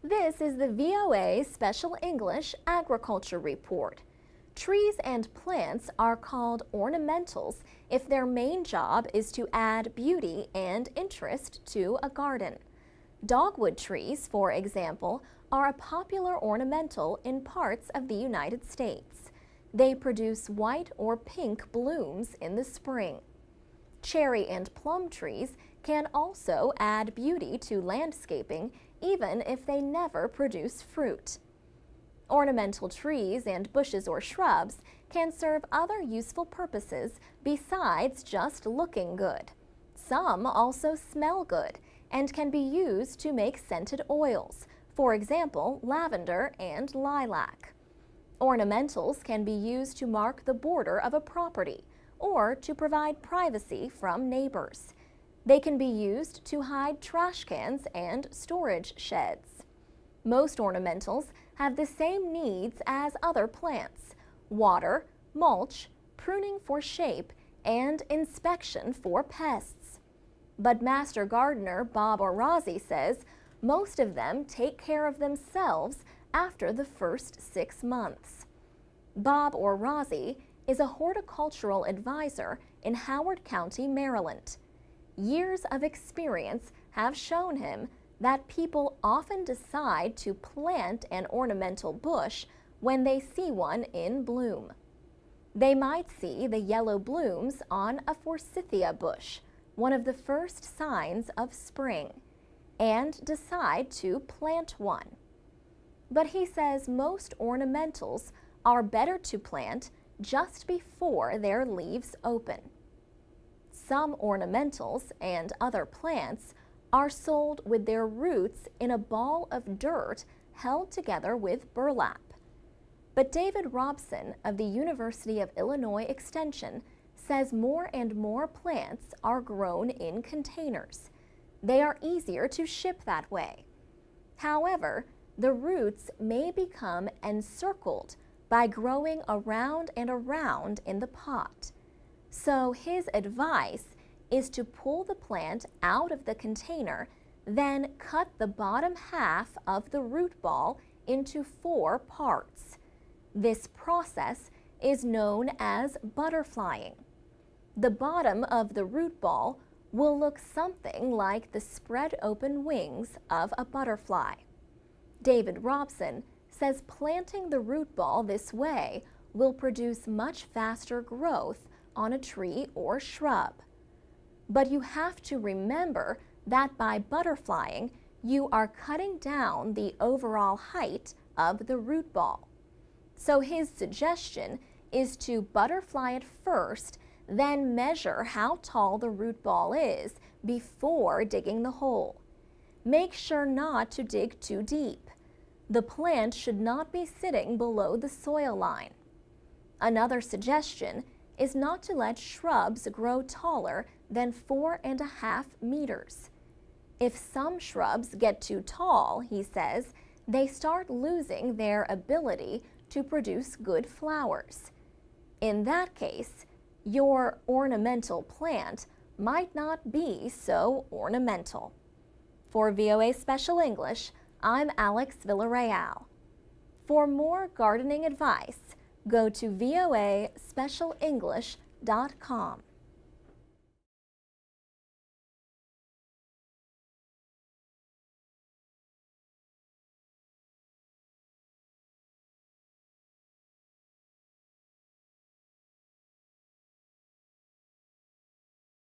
This is the VOA Special English Agriculture Report. Trees and plants are called ornamentals if their main job is to add beauty and interest to a garden. Dogwood trees, for example, are a popular ornamental in parts of the United States. They produce white or pink blooms in the spring. Cherry and plum trees can also add beauty to landscaping even if they never produce fruit. Ornamental trees and bushes or shrubs can serve other useful purposes besides just looking good. Some also smell good and can be used to make scented oils, for example, lavender and lilac. Ornamentals can be used to mark the border of a property or to provide privacy from neighbors. They can be used to hide trash cans and storage sheds. Most ornamentals have the same needs as other plants: water, mulch, pruning for shape, and inspection for pests. But Master Gardener Bob Orazi says most of them take care of themselves after the first 6 months. Bob Orazi is a horticultural advisor in Howard County, Maryland. Years of experience have shown him that people often decide to plant an ornamental bush when they see one in bloom. They might see the yellow blooms on a forsythia bush, one of the first signs of spring, and decide to plant one. But he says most ornamentals are better to plant just before their leaves open. Some ornamentals and other plants are sold with their roots in a ball of dirt held together with burlap. But David Robson of the University of Illinois Extension says more and more plants are grown in containers. They are easier to ship that way. However, the roots may become encircled by growing around and around in the pot. So his advice is to pull the plant out of the container, then cut the bottom half of the root ball into 4 parts. This process is known as butterflying. The bottom of the root ball will look something like the spread open wings of a butterfly. David Robson says planting the root ball this way will produce much faster growth on a tree or shrub. But you have to remember that by butterflying, you are cutting down the overall height of the root ball. So his suggestion is to butterfly it first, then measure how tall the root ball is before digging the hole. Make sure not to dig too deep. The plant should not be sitting below the soil line. Another suggestion is not to let shrubs grow taller than 4.5 meters. If some shrubs get too tall, he says, they start losing their ability to produce good flowers. In that case, your ornamental plant might not be so ornamental. For VOA Special English, I'm Alex Villarreal. For more gardening advice, go to voaspecialenglish.com.